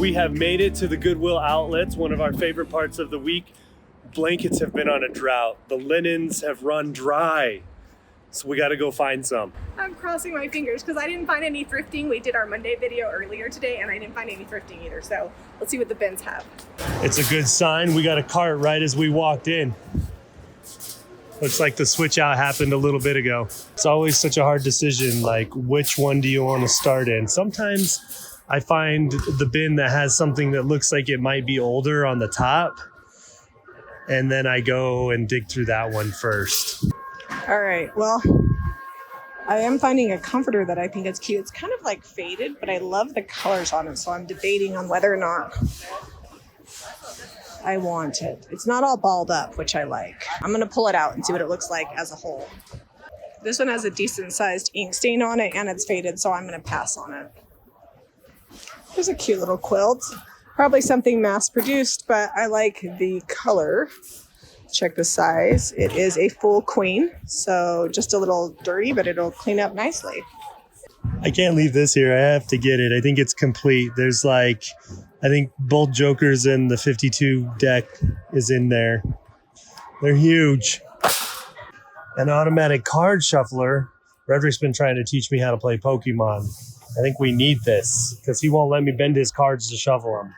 We have made it to the Goodwill outlets, one of our favorite parts of the week. Blankets have been on a drought. The linens have run dry. So we got to go find some. I'm crossing my fingers because I didn't find any thrifting. We did our Monday video earlier today and I didn't find any thrifting either. So let's see what the bins have. It's a good sign. We got a cart right as we walked in. Looks like the switch out happened a little bit ago. It's always such a hard decision, like which one do you want to start in? Sometimes I find the bin that has something that looks like it might be older on the top, and then I go and dig through that one first. All right, well, I am finding a comforter that I think is cute. It's kind of like faded, but I love the colors on it, so I'm debating on whether or not I want it. It's not all balled up, which I like. I'm gonna pull it out and see what it looks like as a whole. This one has a decent sized ink stain on it and it's faded, so I'm gonna pass on it. There's a cute little quilt. Probably something mass produced, but I like the color. Check the size. It is a full queen, so just a little dirty, but it'll clean up nicely. I can't leave this here. I have to get it. I think it's complete. There's like, I think both Jokers and the 52 deck is in there. They're huge. An automatic card shuffler. Frederick's been trying to teach me how to play Pokemon. I think we need this because he won't let me bend his cards to shuffle them.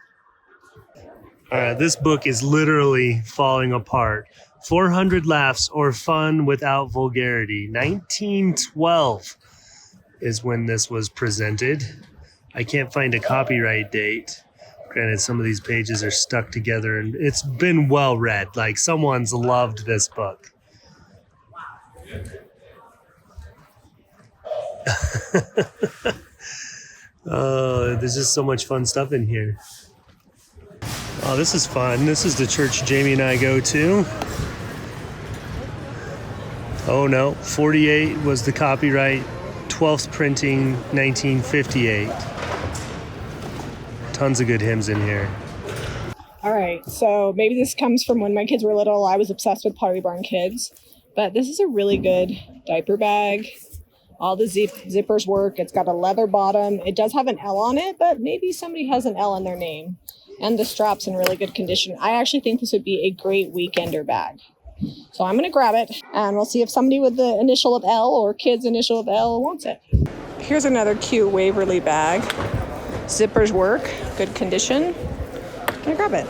All right, this book is literally falling apart. 400 Laughs or Fun Without Vulgarity. 1912 is when this was presented. I can't find a copyright date. Granted, some of these pages are stuck together and it's been well read. Like someone's loved this book. Oh, there's just so much fun stuff in here. Oh, this is fun. This is the church Jamie and I go to. Oh no, 48 was the copyright. 12th printing, 1958. Tons of good hymns in here. All right, so maybe this comes from when my kids were little. I was obsessed with Pottery Barn Kids, but this is a really good diaper bag. All the zippers work. It's got a leather bottom. It does have an L on it, but maybe somebody has an L in their name. And the strap's in really good condition. I actually think this would be a great weekender bag. So I'm going to grab it, and we'll see if somebody with the initial of L or kids initial of L wants it. Here's another cute Waverly bag. Zippers work, good condition. I'm gonna grab it.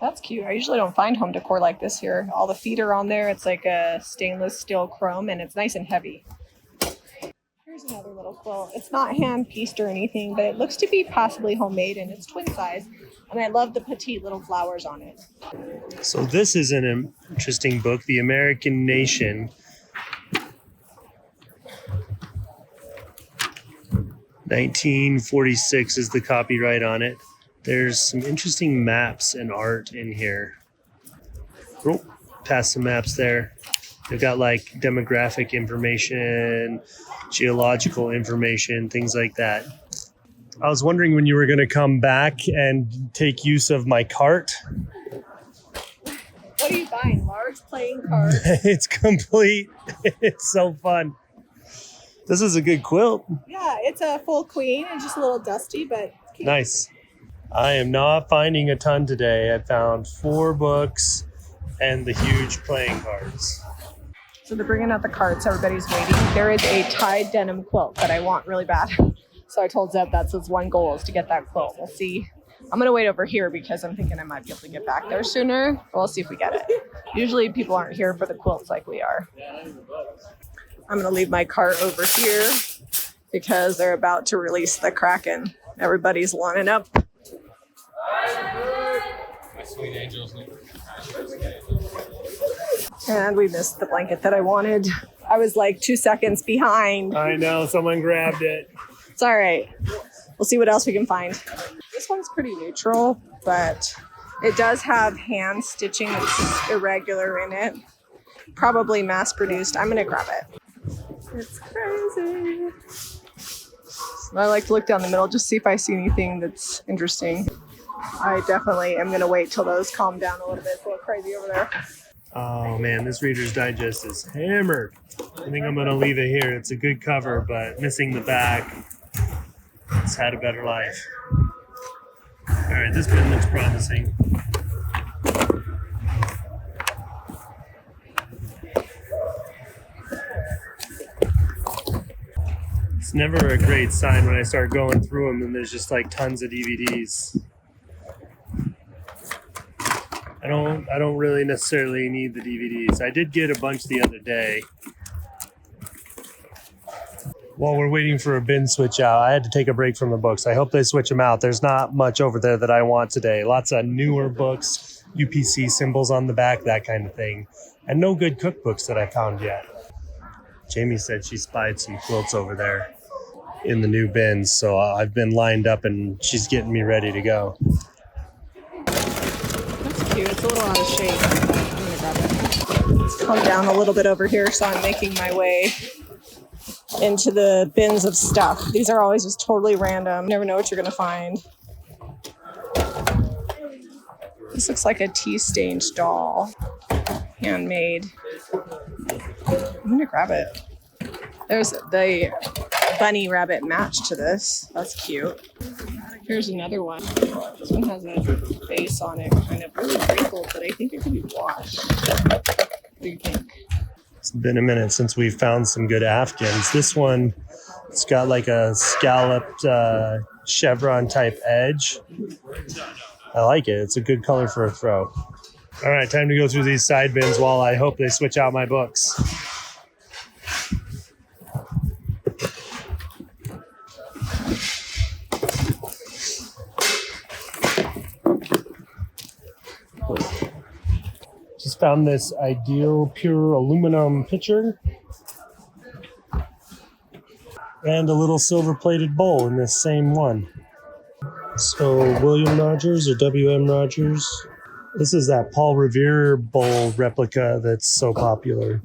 That's cute. I usually don't find home decor like this here. All the feet are on there. It's like a stainless steel chrome, and it's nice and heavy. Here's another little quilt. It's not hand pieced or anything, but it looks to be possibly homemade, and it's twin size. And I love the petite little flowers on it. So this is an interesting book, The American Nation. 1946 is the copyright on it. There's some interesting maps and art in here. Oh, past some maps there. They've got like demographic information, geological information, things like that. I was wondering when you were going to come back and take use of my cart. What are you buying? Large playing cards? It's complete. It's so fun. This is a good quilt. Yeah, it's a full queen and just a little dusty, but cute. Nice. I am not finding a ton today. I found 4 books and the huge playing cards. So they're bringing out the carts. Everybody's waiting. There is a tied denim quilt that I want really bad. So I told Zeb that's his one goal is to get that quilt. We'll see. I'm going to wait over here because I'm thinking I might be able to get back there sooner. We'll see if we get it. Usually people aren't here for the quilts like we are. I'm going to leave my cart over here because they're about to release the Kraken. Everybody's lining up. My sweet angels. And we missed the blanket that I wanted. I was like 2 seconds behind. I know, someone grabbed it. It's all right. We'll see what else we can find. This one's pretty neutral, but it does have hand stitching that's irregular in it. Probably mass produced. I'm gonna grab it. It's crazy. I like to look down the middle, just see if I see anything that's interesting. I definitely am gonna wait till those calm down a little bit. It's a little crazy over there. Oh man, this Reader's Digest is hammered. I think I'm gonna leave it here. It's a good cover, but missing the back. It's had a better life. All right, this bin looks promising. It's never a great sign when I start going through them and there's just like tons of DVDs. I don't really necessarily need the DVDs. I did get a bunch the other day. While we're waiting for a bin switch out, I had to take a break from the books. I hope they switch them out. There's not much over there that I want today. Lots of newer books, UPC symbols on the back, that kind of thing. And no good cookbooks that I found yet. Jami said she spied some quilts over there in the new bins, so I've been lined up and she's getting me ready to go. That's cute. It's a little out of shape. I'm gonna grab it. Let's calm down a little bit over here, so I'm making my way into the bins of stuff. These are always just totally random. Never know what you're gonna find. This looks like a tea-stained doll. Handmade. I'm gonna grab it. There's the bunny rabbit match to this. That's cute. Here's another one. This one has a face on it, kind of really wrinkled, but I think it could be washed. What do you think? It's been a minute since we found some good Afghans. This one, it's got like a scalloped chevron type edge. I like it. It's a good color for a throw. All right, time to go through these side bins while I hope they switch out my books. Just found this ideal pure aluminum pitcher and a little silver plated bowl in this same one. So William Rogers or W.M. Rogers. This is that Paul Revere bowl replica that's so popular.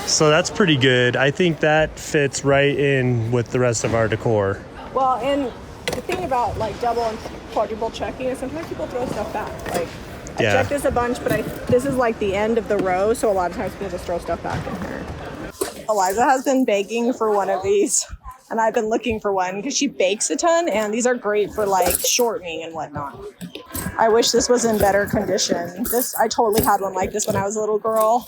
So that's pretty good. I think that fits right in with the rest of our decor. Well, and the thing about like double and quadruple checking is sometimes people throw stuff back. Like I checked this a bunch, but this is like the end of the row, so a lot of times people just throw stuff back in here. Eliza has been begging for one of these, and I've been looking for one because she bakes a ton, and these are great for like shortening and whatnot. I wish this was in better condition. I totally had one like this when I was a little girl.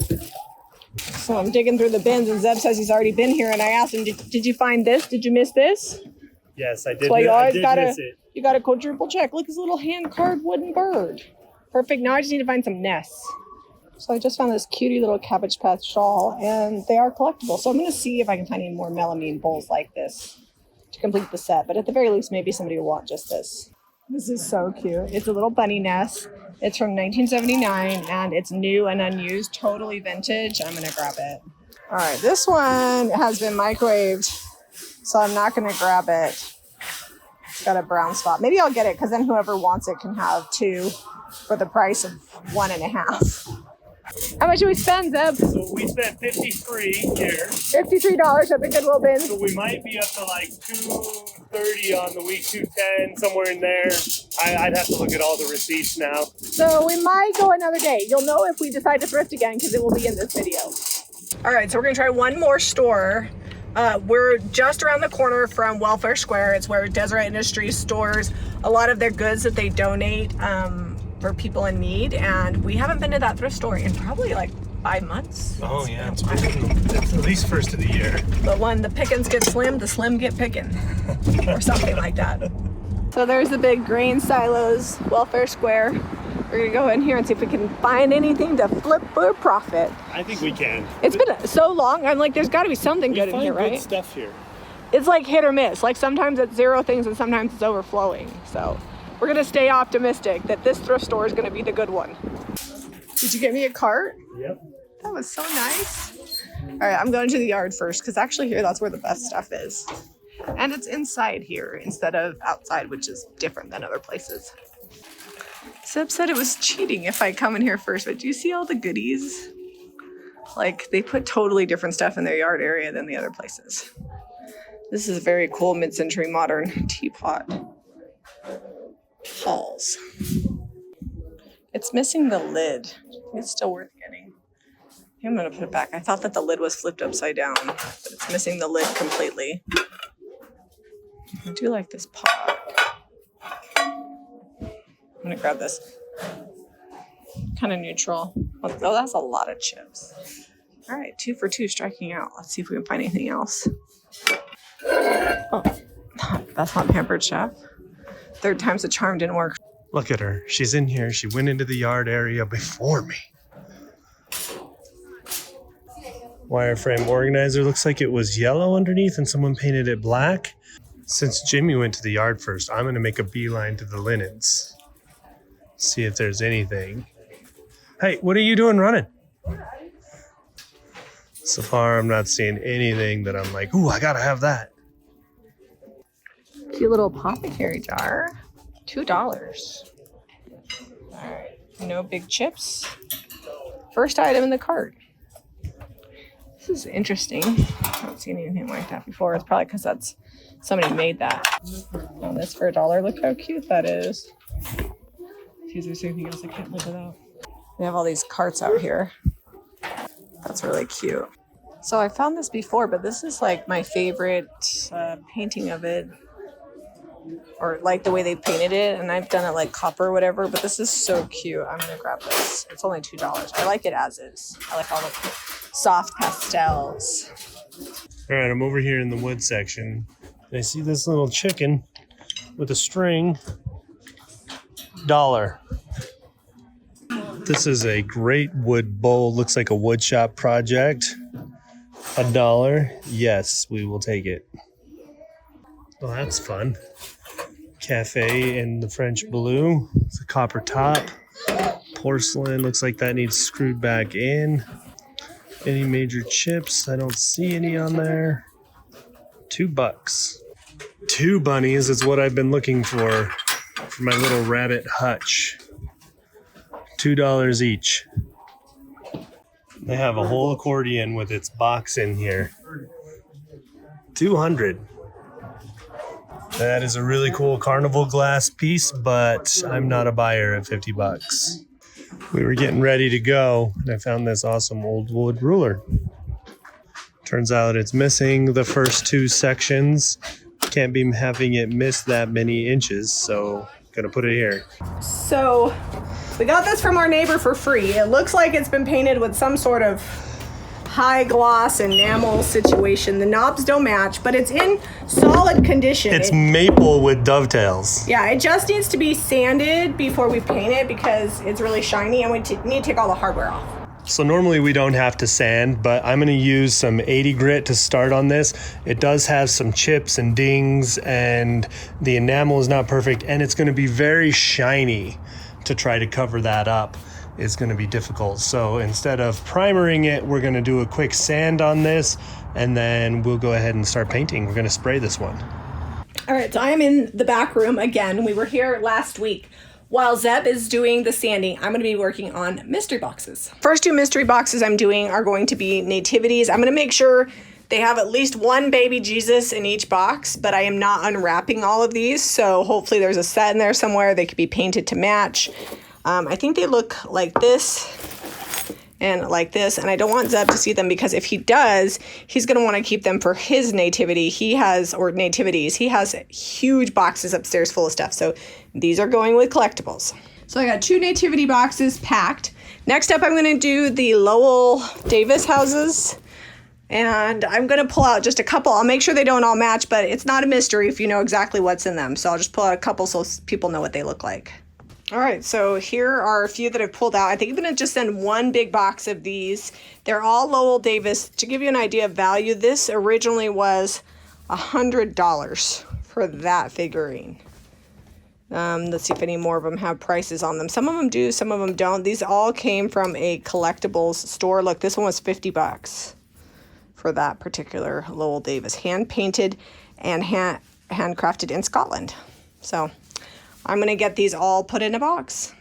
So I'm digging through the bins, and Zeb says he's already been here, and I asked him, did you find this? Did you miss this? Yes, I did. So you always miss it. You got to quadruple check. Look, his little hand-carved wooden bird. Perfect. Now I just need to find some nests. So I just found this cutie little Cabbage Patch shawl, and they are collectible. So I'm going to see if I can find any more melamine bowls like this to complete the set. But at the very least, maybe somebody will want just this. This is so cute. It's a little bunny nest. It's from 1979, and it's new and unused, totally vintage. I'm going to grab it. All right, this one has been microwaved, so I'm not going to grab it. It's got a brown spot. Maybe I'll get it, because then whoever wants it can have two for the price of 1.5. How much did we spend, Zeb? So we spent $53 here. $53 at the Goodwill Bins. So we might be up to like $230 on the week, $210, somewhere in there. I'd have to look at all the receipts now. So we might go another day. You'll know if we decide to thrift again because it will be in this video. All right, so we're gonna try one more store. We're just around the corner from Welfare Square. It's where Deseret Industries stores a lot of their goods that they donate for people in need. And we haven't been to that thrift store in probably like 5 months. Oh yeah, it's at least first of the year. But when the pickings get slim, the slim get picking, or something like that. So there's the big grain silos, Welfare Square. We're gonna go in here and see if we can find anything to flip for a profit. I think we can. It's been so long, I'm like, there's gotta be something good in here, right? Good stuff here. It's like hit or miss. Like sometimes it's zero things and sometimes it's overflowing. So we're gonna stay optimistic that this thrift store is gonna be the good one. Did you get me a cart? Yep. That was so nice. All right, I'm going to the yard first because actually here, that's where the best stuff is. And it's inside here instead of outside, which is different than other places. Seb said it was cheating if I come in here first, but do you see all the goodies? Like, they put totally different stuff in their yard area than the other places. This is a very cool mid-century modern teapot. Halls. It's missing the lid. It's still worth getting. I'm gonna put it back. I thought that the lid was flipped upside down, but it's missing the lid completely. I do like this pot. I'm gonna grab this. Kind of neutral. Oh, that's a lot of chips. All right, 2 for 2 striking out. Let's see if we can find anything else. Oh, that's not Pampered Chef. 3rd time's the charm, didn't work. Look at her. She's in here. She went into the yard area before me. Wireframe organizer. Looks like it was yellow underneath and someone painted it black. Since Jimmy went to the yard first, I'm going to make a beeline to the linens. See if there's anything. Hey, what are you doing running? So far, I'm not seeing anything that I'm like, ooh, I gotta have that. Cute little apothecary jar. $2. All right, no big chips. First item in the cart. This is interesting. I haven't seen anything like that before. It's probably because that's somebody made that. Oh, this for $1. Look how cute that is. Is there anything else I can't live without? They have all these carts out here. That's really cute. So I found this before, but this is like my favorite painting of it. Or like the way they painted it. And I've done it like copper or whatever, but this is so cute. I'm going to grab this. It's only $2. I like it as is. I like all the soft pastels. All right, I'm over here in the wood section. And I see this little chicken with a string. $1. This is a great wood bowl. Looks like a wood shop project. $1. Yes, we will take it. Well, that's fun. Cafe in the French blue. It's a copper top. Porcelain. Looks like that needs screwed back in. Any major chips? I don't see any on there. $2. 2 bunnies is what I've been looking for my little rabbit hutch. $2 each. They have a whole accordion with its box in here. $200. That is a really cool carnival glass piece, but I'm not a buyer at $50. We were getting ready to go, and I found this awesome old wood ruler. Turns out it's missing the first 2 sections. Can't be having it miss that many inches, so gonna put it here. So we got this from our neighbor for free. It looks like it's been painted with some sort of high gloss enamel situation. The knobs don't match, but it's in solid condition. It's maple with dovetails. Yeah, it just needs to be sanded before we paint it because it's really shiny and we need to take all the hardware off. So normally we don't have to sand, but I'm gonna use some 80 grit to start on this. It does have some chips and dings and the enamel is not perfect and it's gonna be very shiny. To try to cover that up is gonna be difficult. So instead of primering it, we're gonna do a quick sand on this and then we'll go ahead and start painting. We're gonna spray this one. All right, so I am in the back room again. We were here last week. While Zeb is doing the sanding, I'm going to be working on mystery boxes. First 2 mystery boxes I'm doing are going to be nativities. I'm going to make sure they have at least 1 baby Jesus in each box, but I am not unwrapping all of these. So hopefully there's a set in there somewhere. They could be painted to match. I think they look like this and like this, and I don't want Zeb to see them because if he does, he's going to want to keep them for his nativity. He has huge boxes upstairs full of stuff. So these are going with collectibles. So I got 2 nativity boxes packed. Next up, I'm going to do the Lowell Davis houses. And I'm going to pull out just a couple. I'll make sure they don't all match, but it's not a mystery if you know exactly what's in them. So I'll just pull out a couple so people know what they look like. All right, so here are a few that I've pulled out. I think I'm going to just send 1 big box of these. They're all Lowell Davis. To give you an idea of value, this originally was $100 for that figurine. Let's see if any more of them have prices on them. Some of them do, some of them don't. These all came from a collectibles store. Look, this one was $50 for that particular Lowell Davis. Hand painted. and handcrafted in Scotland. So I'm gonna get these all put in a box.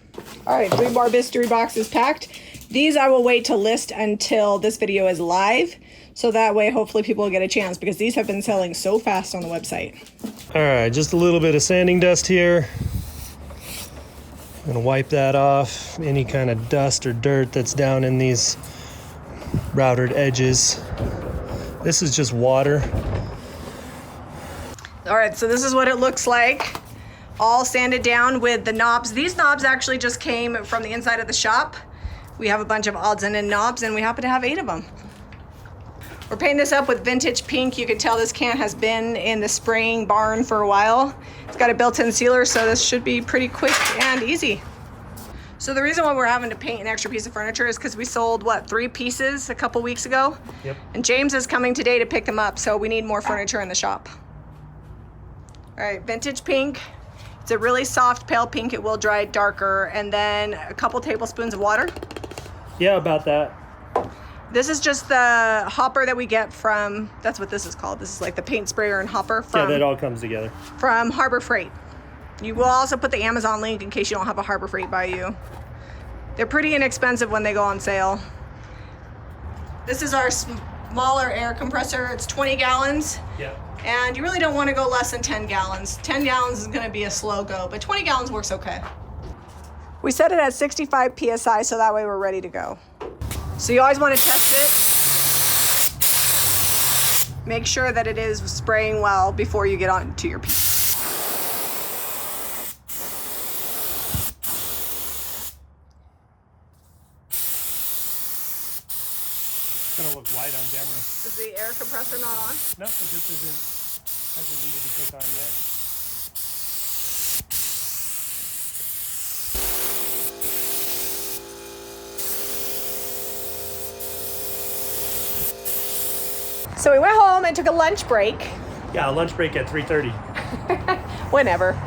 All right, 3 bar mystery boxes packed. These I will wait to list until this video is live, so that way hopefully people will get a chance, because these have been selling so fast on the website. All right, just a little bit of sanding dust here. I'm gonna wipe that off, any kind of dust or dirt that's down in these routed edges. This is just water. All right, so this is what it looks like. All sanded down with the knobs. These knobs actually just came from the inside of the shop. We have a bunch of odds and end knobs, and we happen to have 8 of them. We're painting this up with vintage pink. You can tell this can has been in the spraying barn for a while. It's got a built-in sealer, so this should be pretty quick and easy. So the reason why we're having to paint an extra piece of furniture is because we sold, what, 3 pieces a couple weeks ago? Yep. And James is coming today to pick them up, so we need more furniture in the shop. All right, vintage pink. It's a really soft pale pink. It will dry darker. And then a couple tablespoons of water. Yeah, about that. This is just the hopper that we get from, that's what this is called. This is like the paint sprayer and hopper Yeah, from, that all comes together. from Harbor Freight. You will also put the Amazon link in case you don't have a Harbor Freight by you. They're pretty inexpensive when they go on sale. This is our smaller air compressor. It's 20 gallons. Yeah. And you really don't want to go less than 10 gallons. 10 gallons is going to be a slow go, but 20 gallons works okay. We set it at 65 PSI, so that way we're ready to go. So you always want to test it. Make sure that it is spraying well before you get on to your piece. It's gonna look white on camera. Is the air compressor not on? No, it just hasn't needed to click on yet. So we went home and took a lunch break. Yeah, lunch break at 3:30. Whenever.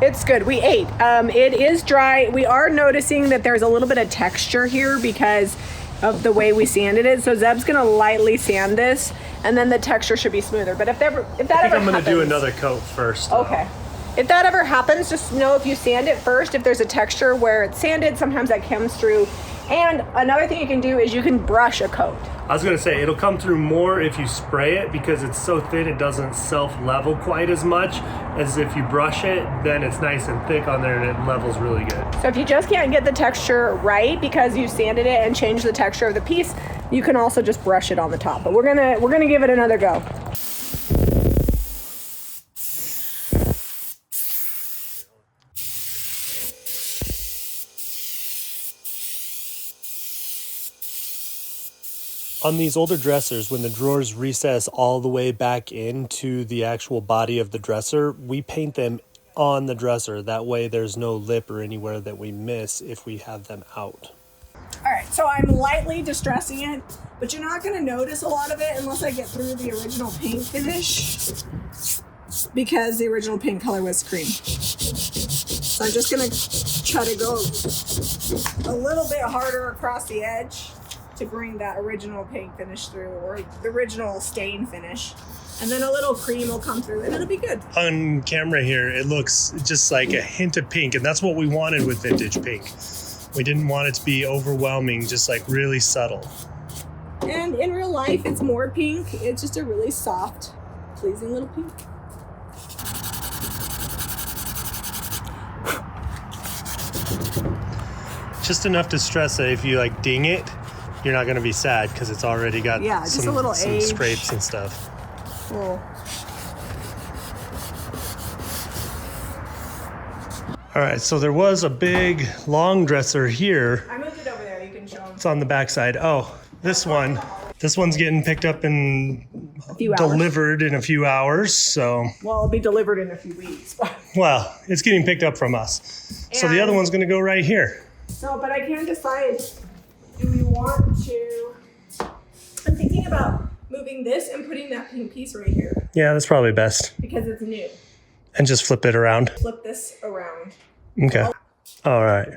It's good. We ate. It is dry. We are noticing that there's a little bit of texture here because of the way we sanded it. So Zeb's gonna lightly sand this, and then the texture should be smoother. But if that ever I'm gonna happens, do another coat first. Okay. If that ever happens, just know if you sand it first, if there's a texture where it's sanded, sometimes that comes through. And another thing you can do is you can brush a coat. I was gonna say, it'll come through more if you spray it because it's so thin it doesn't self-level quite as much as if you brush it, then it's nice and thick on there and it levels really good. So if you just can't get the texture right because you sanded it and changed the texture of the piece, you can also just brush it on the top. But we're gonna give it another go. On these older dressers, when the drawers recess all the way back into the actual body of the dresser, we paint them on the dresser. That way there's no lip or anywhere that we miss if we have them out. All right, so I'm lightly distressing it, but you're not gonna notice a lot of it unless I get through the original paint finish, because the original paint color was cream. So I'm just gonna try to go a little bit harder across the edge to bring that original paint finish through, or the original stain finish. And then a little cream will come through and it'll be good. On camera here, it looks just like a hint of pink, and that's what we wanted with vintage pink. We didn't want it to be overwhelming, just like really subtle. And in real life, it's more pink. It's just a really soft, pleasing little pink. Just enough to stress that if you like ding it, you're not going to be sad because it's already got just a little some age. scrapes and stuff. Cool. All right, so there was a big long dresser here. I moved it over there. You can show them. It's on the backside. Oh, this one. This one's getting picked up and A few hours. delivered in a few hours. So, Well, it'll be delivered in a few weeks. well, it's getting picked up from us. So the And- other one's going to go right here. So, but I can't decide. Do we want to? I'm thinking about moving this and putting that pink piece right here Yeah, that's probably best. because it's new. And just flip it around. Flip this around. Okay. All right.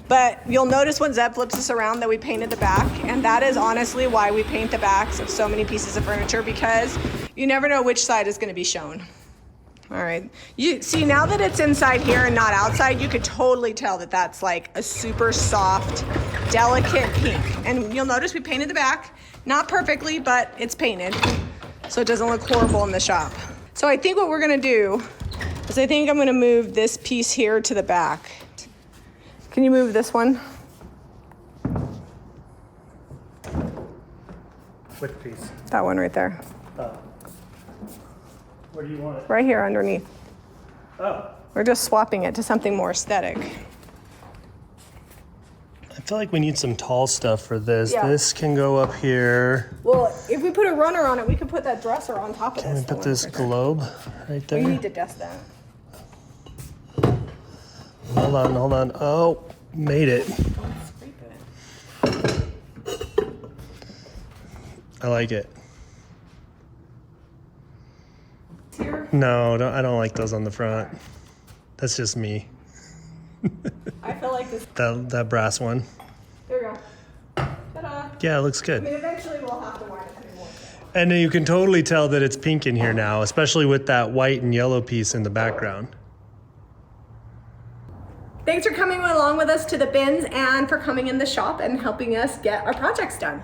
But you'll notice when Zeb flips this around that we painted the back, and that is honestly why we paint the backs of so many pieces of furniture, because You never know which side is going to be shown. All right. You see, now that it's inside here and not outside, you could totally tell that that's like a super soft, delicate pink. And you'll notice we painted the back. Not perfectly, but it's painted. So it doesn't look horrible in the shop. So I think what we're going to do is I think I'm going to move this piece here to the back. Can you move this one? Which piece? That one right there. Oh. Where do you want it? Right here underneath. Oh. We're just swapping it to something more aesthetic. I feel like we need some tall stuff for this. Yeah. This can go up here. Well, if we put a runner on it, we could put that dresser on top of Can this. we put this globe right there? We need to test that. Hold on. Oh, made it. Don't scrape it. I like it. Here? No, I don't like those on the front. That's just me. I feel like this. That brass one. There we go. Ta-da. Yeah, it looks good. I mean, eventually we'll have to wind it pretty more. And you can totally tell that it's pink in here now, especially with that white and yellow piece in the background. Thanks for coming along with us to the bins and for coming in the shop and helping us get our projects done.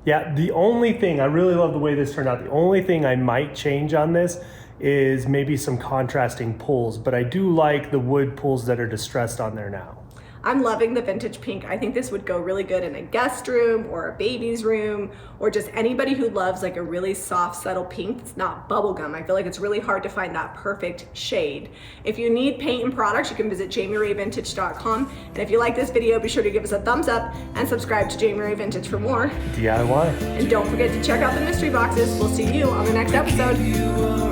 Yeah, the only thing, I really love the way this turned out. The only thing I might change on this is maybe some contrasting pulls, but I do like the wood pulls that are distressed on there now. I'm loving the vintage pink. I think this would go really good in a guest room or a baby's room or just anybody who loves like a really soft, subtle pink. It's not bubblegum. I feel like it's really hard to find that perfect shade. If you need paint and products, you can visit JamiRayVintage.com. And if you like this video, be sure to give us a thumbs up and subscribe to Jami Ray Vintage for more. DIY. And don't forget to check out the mystery boxes. We'll see you on the next episode.